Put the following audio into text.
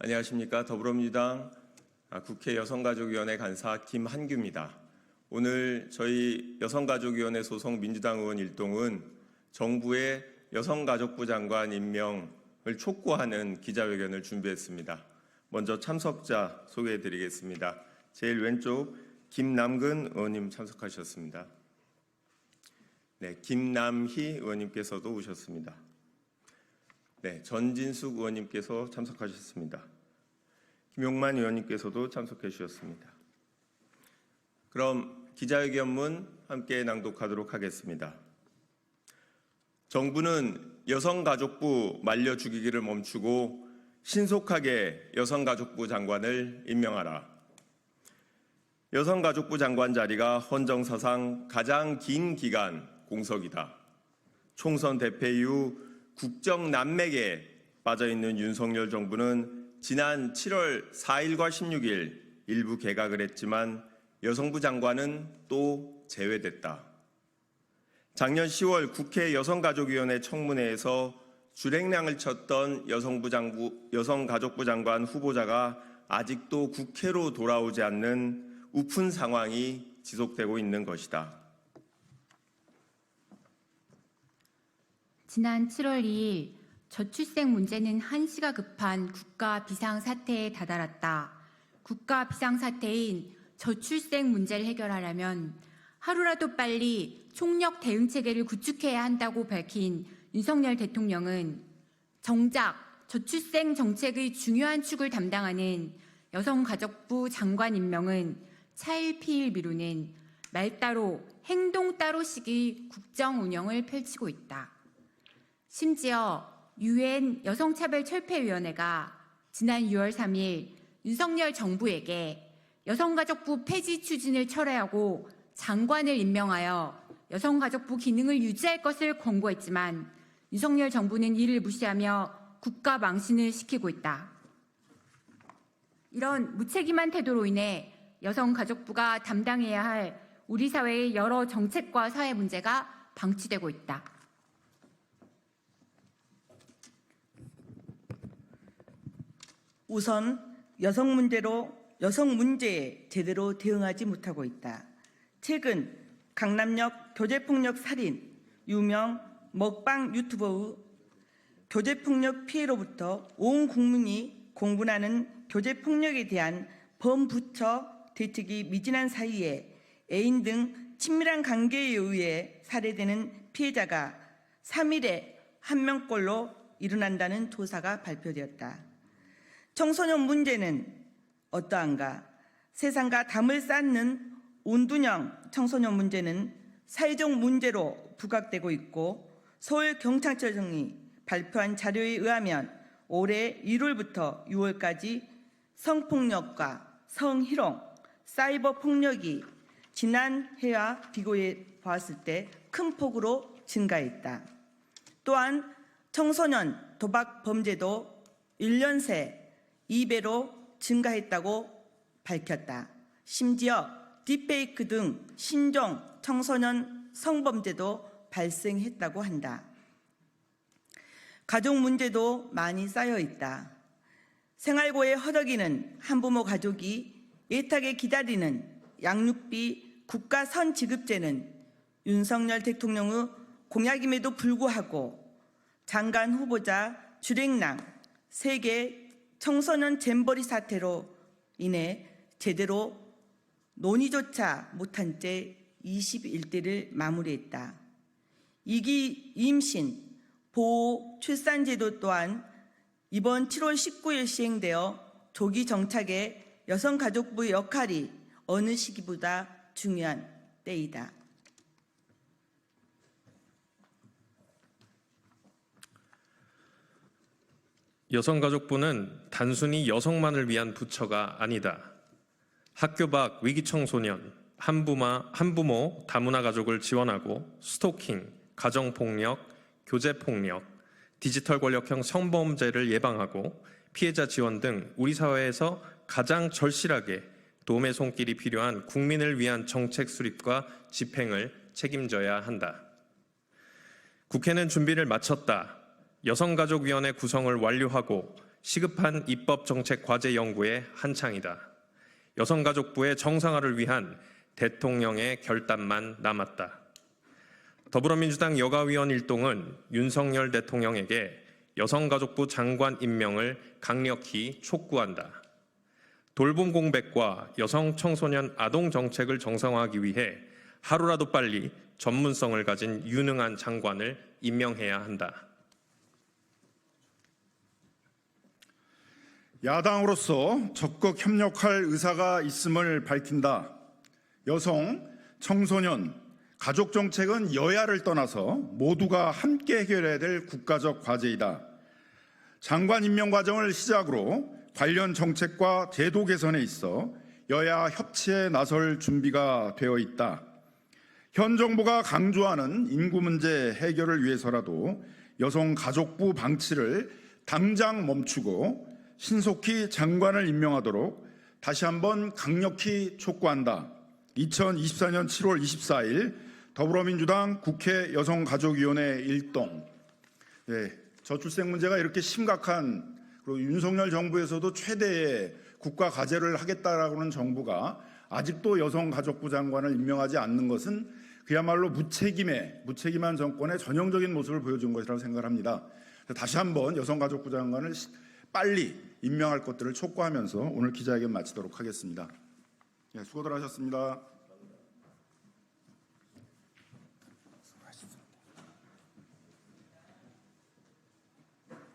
안녕하십니까. 더불어민주당 국회 여성가족위원회 간사 김한규입니다. 오늘 저희 여성가족위원회 소속 민주당 의원 일동은 정부의 여성가족부 장관 임명을 촉구하는 기자회견을 준비했습니다. 먼저 참석자 소개해드리겠습니다. 제일 왼쪽 김남근 의원님 참석하셨습니다. 네, 김남희 의원님께서도 오셨습니다. 네, 전진숙 의원님께서 참석하셨습니다. 김용만 의원님께서도 참석해 주셨습니다. 그럼 기자회견문 함께 낭독하도록 하겠습니다. 정부는 여성가족부 말려 죽이기를 멈추고 신속하게 여성가족부 장관을 임명하라. 여성가족부 장관 자리가 헌정사상 가장 긴 기간 공석이다. 총선 대패 이후 국정난맥에 빠져있는 윤석열 정부는 지난 7월 4일과 16일 일부 개각을 했지만 여성부 장관은 또 제외됐다. 작년 10월 국회 여성가족위원회 청문회에서 줄행랑을 쳤던 여성가족부 장관 후보자가 아직도 국회로 돌아오지 않는 우픈 상황이 지속되고 있는 것이다. 지난 7월 2일 저출생 문제는 한시가 급한 국가 비상사태에 다다랐다. 국가 비상사태인 저출생 문제를 해결하려면 하루라도 빨리 총력 대응 체계를 구축해야 한다고 밝힌 윤석열 대통령은 정작 저출생 정책의 중요한 축을 담당하는 여성가족부 장관 임명은 차일피일 미루는 말 따로 행동 따로식의 국정 운영을 펼치고 있다. 심지어 UN 여성차별철폐위원회가 지난 6월 3일 윤석열 정부에게 여성가족부 폐지 추진을 철회하고 장관을 임명하여 여성가족부 기능을 유지할 것을 권고했지만 윤석열 정부는 이를 무시하며 국가 망신을 시키고 있다. 이런 무책임한 태도로 인해 여성가족부가 담당해야 할 우리 사회의 여러 정책과 사회 문제가 방치되고 있다. 우선 여성 문제에 제대로 대응하지 못하고 있다. 최근 강남역 교제폭력 살인, 유명 먹방 유튜버의 교제폭력 피해로부터 온 국민이 공분하는 교제폭력에 대한 범부처 대책이 미진한 사이에 애인 등 친밀한 관계에 의해 살해되는 피해자가 3일에 1명꼴로 일어난다는 조사가 발표되었다. 청소년 문제는 어떠한가? 세상과 담을 쌓는 온두형 청소년 문제는 사회적 문제로 부각되고 있고 서울경찰청이 발표한 자료에 의하면 올해 1월부터 6월까지 성폭력과 성희롱, 사이버 폭력이 지난해와 비교해 보았을 때 큰 폭으로 증가했다. 또한 청소년 도박 범죄도 1년 새 2배로 증가했다고 밝혔다. 심지어 딥페이크 등 신종 청소년 성범죄도 발생했다고 한다. 가족 문제도 많이 쌓여 있다. 생활고에 허덕이는 한부모 가족이 애타게 기다리는 양육비 국가 선지급제는 윤석열 대통령의 공약임에도 불구하고 장관 후보자 줄행랑 세계 청소년 잼버리 사태로 인해 제대로 논의조차 못한 채 21대를 마무리했다. 2기 임신, 보호, 출산제도 또한 이번 7월 19일 시행되어 조기 정착에 여성가족부의 역할이 어느 시기보다 중요한 때이다. 여성가족부는 단순히 여성만을 위한 부처가 아니다. 학교 밖 위기 청소년, 한부모 다문화 가족을 지원하고 스토킹, 가정폭력, 교제폭력, 디지털 권력형 성범죄를 예방하고 피해자 지원 등 우리 사회에서 가장 절실하게 도움의 손길이 필요한 국민을 위한 정책 수립과 집행을 책임져야 한다. 국회는 준비를 마쳤다. 여성가족위원회 구성을 완료하고 시급한 입법 정책 과제 연구의 한창이다. 여성가족부의 정상화를 위한 대통령의 결단만 남았다. 더불어민주당 여가위원 일동은 윤석열 대통령에게 여성가족부 장관 임명을 강력히 촉구한다. 돌봄 공백과 여성, 청소년, 아동 정책을 정상화하기 위해 하루라도 빨리 전문성을 가진 유능한 장관을 임명해야 한다. 야당으로서 적극 협력할 의사가 있음을 밝힌다. 여성, 청소년, 가족 정책은 여야를 떠나서 모두가 함께 해결해야 될 국가적 과제이다. 장관 임명 과정을 시작으로 관련 정책과 제도 개선에 있어 여야 협치에 나설 준비가 되어 있다. 현 정부가 강조하는 인구 문제 해결을 위해서라도 여성가족부 방치를 당장 멈추고 신속히 장관을 임명하도록 다시 한번 강력히 촉구한다. 2024년 7월 24일 더불어민주당 국회 여성가족위원회 일동. 저출생 문제가 이렇게 심각한, 그리고 윤석열 정부에서도 최대의 국가 과제를 하겠다라고는 정부가 아직도 여성가족부 장관을 임명하지 않는 것은 그야말로 무책임한 정권의 전형적인 모습을 보여준 것이라고 생각합니다. 다시 한번 여성가족부 장관을 빨리 임명할 것들을 촉구하면서 오늘 기자회견 마치도록 하겠습니다. 수고들 하셨습니다.